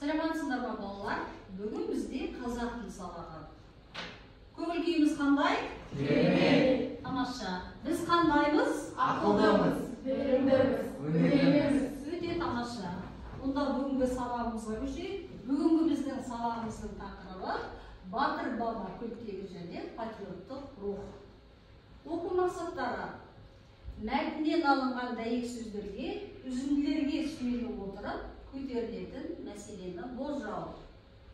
Саламатсыздар ма балалар? Бүгін бізде қазақ тілі сабағы. Көңіл күйіміз қандай? Керемет. Тамаша. Біз қандаймыз? Ақылдымыз, білімдіміз, өнерліміз. Өте тамаша. Онда бүгінгі сабағымызға көшейік. Бүгінгі біздің сабағымыздың тақырыбы Батыр баба күлтегі және патриоттық рух. Оқу мақсаттары: мәтіннен алынған дәйек сөздерге, үзінділерге сүйене отырып көтерілетін мәселені болжау.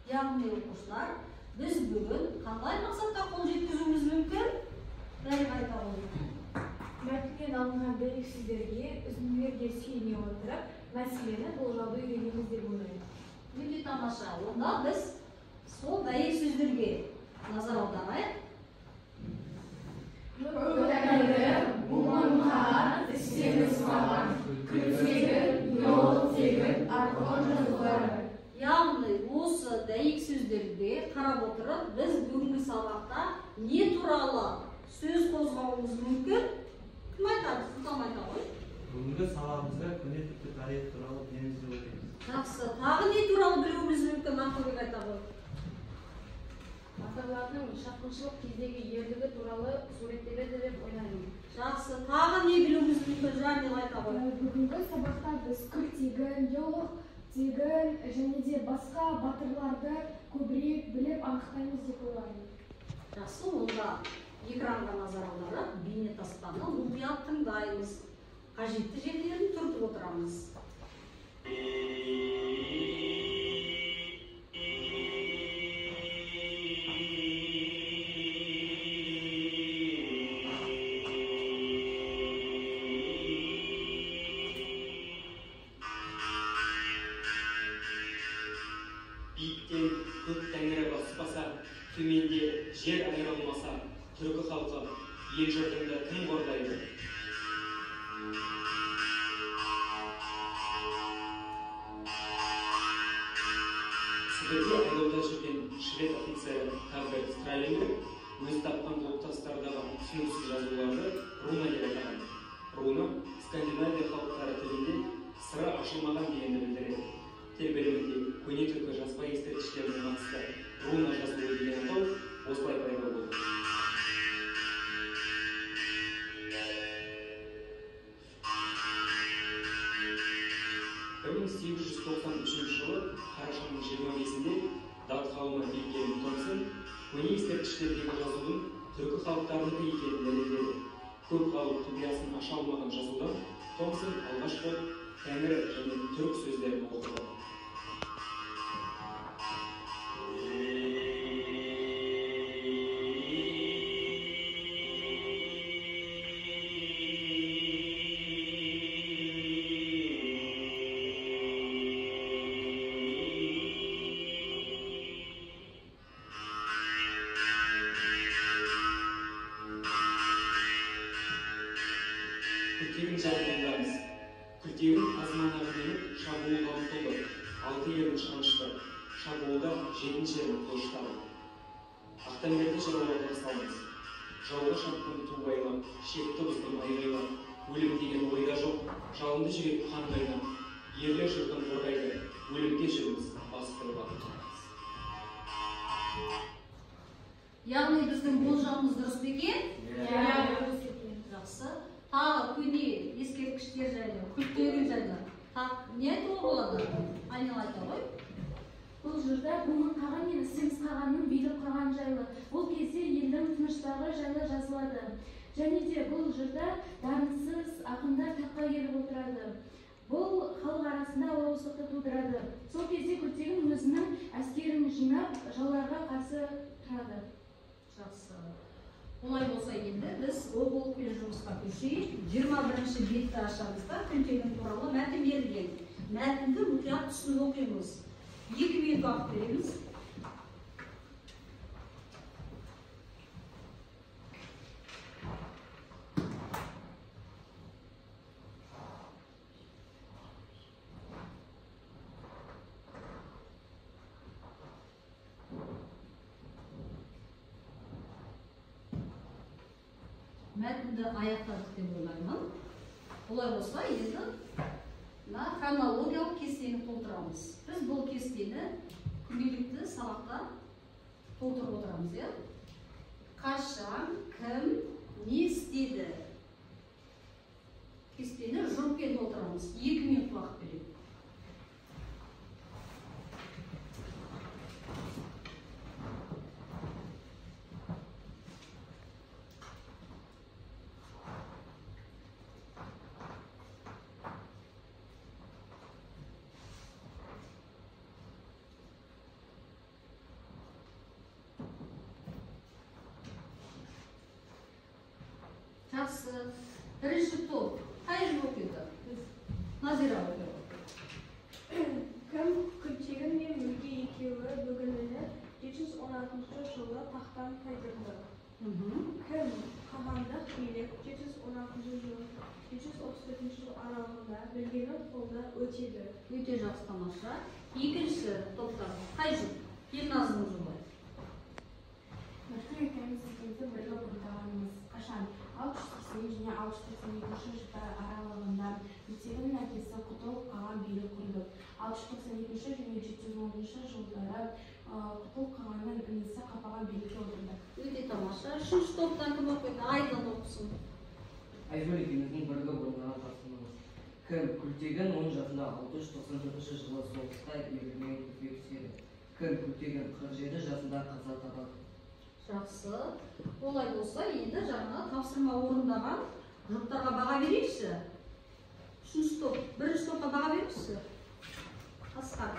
Яғни оқушылар, біз бүгін қандай мақсатқа қол жеткізуіміз мүмкін? Бәрі қайта қойып. Мәтіннен алынған дәйек сөздерге, үзінділерге сүйене отырып мәселені болжауды үйренеміз деп ойлаймын. Өте тамаша. Онда біз сол дәйек сөздерге назар аударайық. Яғни осы дәйек сөздерге қарап отырып, біз бүгінгі сабақта не туралы сөз қозғауымыз мүмкін? Кім айтады? Сұлтан айта ғой. Бүгінгі сабағымызда көне тіпті тарих туралы білеміз деп отырмыз. Жақсы. Тағы не туралы білуіміз мүмкін? Ақылбек айта ғой. Батырлардың шапқыншылық кездегі ерлігі туралы суреттеледі деп ойлаймын. Жақсы. Тағы не білуіміз мүмкін? Жанел айта ғой. Бүгінгі сабақта біз күлтегін, елық тегін және де басқа батырларды көбірек біліп анықтаймыз деп ойлаймын. Жақсы. Онда экранға назар аударып, бейнетаспаны мұқият тыңдаймыз. Қажетті жерлерін түртіп отырамыз. Биіктен көк тәңірі баспаса, төменде жер айырылмаса, түркі халқы ел жұртыңды кім қорғайды? Сібірде айдауда жүрген швед офицері Хальберт Стралинг өз тапқан құлпытастардағы түсініксіз жазуларды руна деп атаған. Руна Скандинавия халықтары тілінде сыры ашылмаған дегенді білдіреді. Тіл білімінде көне түркі жазба ескерткіштеріне қатысты руна жазуы деген атау осылай пайда болды. 1893 жылы қарашаның 25-інде дат ғалымы Вильгельм Томсон көне ескерткіштердегі жазудың түркі халықтарынікі екенін дәлелдеді. Көп халық құпиясын аша алмаған жазудан Томсон алғашқы тәңірі және түрік сөздерін оқыды. Күлтегін жайындамыз. Күлтегін азманағымен шабуылға ұмтылды. 6 ерін шанышты. Шабуылда 7 жерін қылыштады. Ақтаңберді жырауға тырысамыз. Жауға шапқан ту байлап, шекті бұздым айғайлап. Өлім деген ойда жоқ, жалынды жүрек қан қайнап. Ерлер жұртын қорғайды, өлімге жүрміз бастырып. Яғни біздің болжамымыз дұрыс па екен? Дұрыс екен. Жақсы. Тағы көне ескерткіштер жайлы, күлтегін жайлы. Не айтуға болады? Айнел айта ғой. Бұл жырда бұның қаған мен ісіміз қағанның биліп қаған жайлы. Бұл кезде елдің тыныштығы жайлы жазылады. Және де бұл жырда дарынсыз ақындар таққа келіп отырады. Бұл халық арасында алауыздықты тудырады. Сол кезде күлтегін өзінің әскерін жинап, жауларға қарсы тұрады. Жақсы. Олай болса енді біз оқулық пен жұмысқа көшейік. 21-ші бетті ашамызда күлтегін туралы мәтін берілген. Мәтінді мұқият түсініп оқимыз. 2 минут уақыт береміз. Мәтінді аяқтадық деп ойлаймын. Олай болса, енді хронологиялық кестені толтырамыз. Біз бұл кесте кестені күнделікті сабақта толтырып отырамыз, иә? Қашан, кім, не істеді? Кестені жұртпен толтырамыз. 2 минут уақыт береді. Жақсы. Бірінші топ. Қай жыл оқиды? Назира оқиды. Кім Күлтегін мен Мүлге екеуі бүгініне 716 жылы тақтан тайдырды. Кім қағандық билік 716 жыл 734 жыл аралығында білгені қолда өтеді. Өте жақсы, тамаша. Екінші топтар. Қай жыл? Гимназияның жылы. Нұртың тәуелсіздікті бірге құрылтағанымыз қашан? 680 және 692 жылдар аралығында Күлтегіннің әкесі Құтылып Қаған билік құрды. 692 және 710 жылдары Құтылып Қағанның інісі Қапаған билікке отырды. Өте тамаша. Үшінші топтан кім оқиды? Айдан оқысын. Айзмөл екеуміздің бірге бұрынған қасымыз. Кім Күлтегін 10 жасында 694 жылы соғыста ерлігімен көзге түседі. Кім Күлтегін 47 жасында қаза табады. Жақсы. Олай болса, енді жаңа тапсырма орындаған жұрттарға баға берейікші. Үшінші топ. Бірінші топқа баға берейікші. Асқар.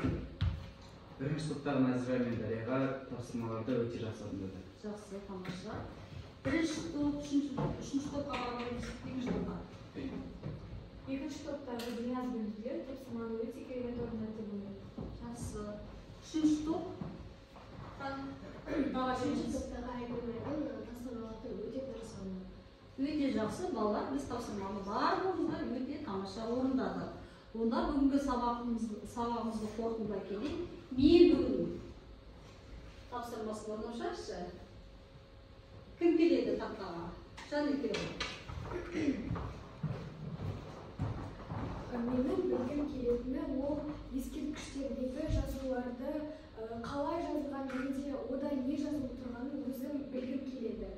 Бірінші топтар Назира мен Дарияға тапсырмаларды өте жақсы орындады. Жақсы, тамаша. Бірінші топ, үшінші топқа баға берейікші. Екінші топқа. Екінші топтағы Диназ бен Дүлер тапсырманы өте керемет орындады болды. Жақсы. Үшінші топ. Үшінші топтағы Айгүлдің тапсырмаларды өте дұрыс орындады. Өте жақсы, балалар, біз тапсырманы барлығымызға өте тамаша орындады. Онда бүгінгі сабағымызды қорытындылай келейік. Мен бүгін тапсырмасын орындаушы. Кім келеді тақтаға? Жанекең. Менің білгім келетіні ол ескерткіштердегі жазуларды қалай жазылған немесе ода не жазылып тұрғанын өзім білгім келеді.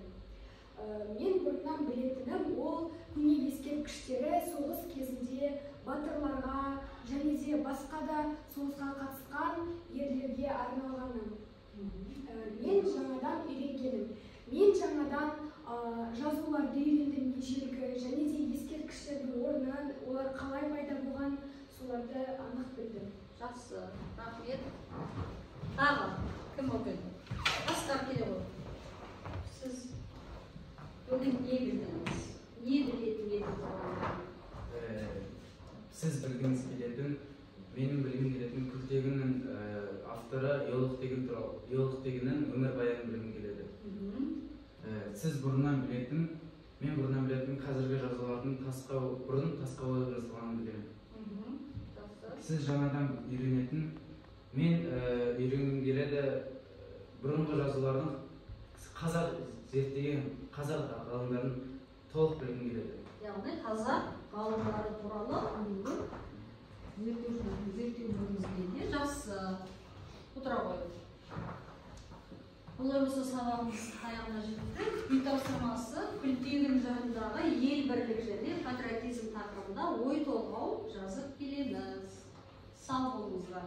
Мен бұрыннан білетінім ол көне ескерткіштері соғыс кезінде батырларға және де басқа да соғысқа қатысқан ерлерге арналғаны. Мен жаңадан үйренгенім. Мен жаңадан жазуларды үйрендім ежелгі және де ескерткіштердің орнын, олар қалай пайда болған, соларды анық білдім. Жақсы, рахмет. Тағы кім оқиды? Асқар келе ғой. Сіз бүгін не білдіңіз? Не білетін едіңіз? Сіз білгіңіз келетін, менің білгім келетін Күлтегіннің авторы Иолық-тегіннің өмірбаянын білгім келеді. Сіз бұрыннан білетін, мен бұрыннан білетін қазіргі жазулардың бұрын тасқа ойылып жазылғанын білемін. Сіз жаңадан үйренетін, мен үйренгім келеді бұрынғы жазулардың қазақ зерттеген қазақ ғалымдарын толық білгім келеді. Яғни қазақ ғалымдары туралы зерттеу жүргізгенде жақсы. Отыра қойып. Олай болса сабағымыз аяғына жетті. Үй тапсырмасы Күлтегін жырындағы ел бірлік және патриотизм тақырыбында ой толғау жазып келеміз. Сау болыңыздар.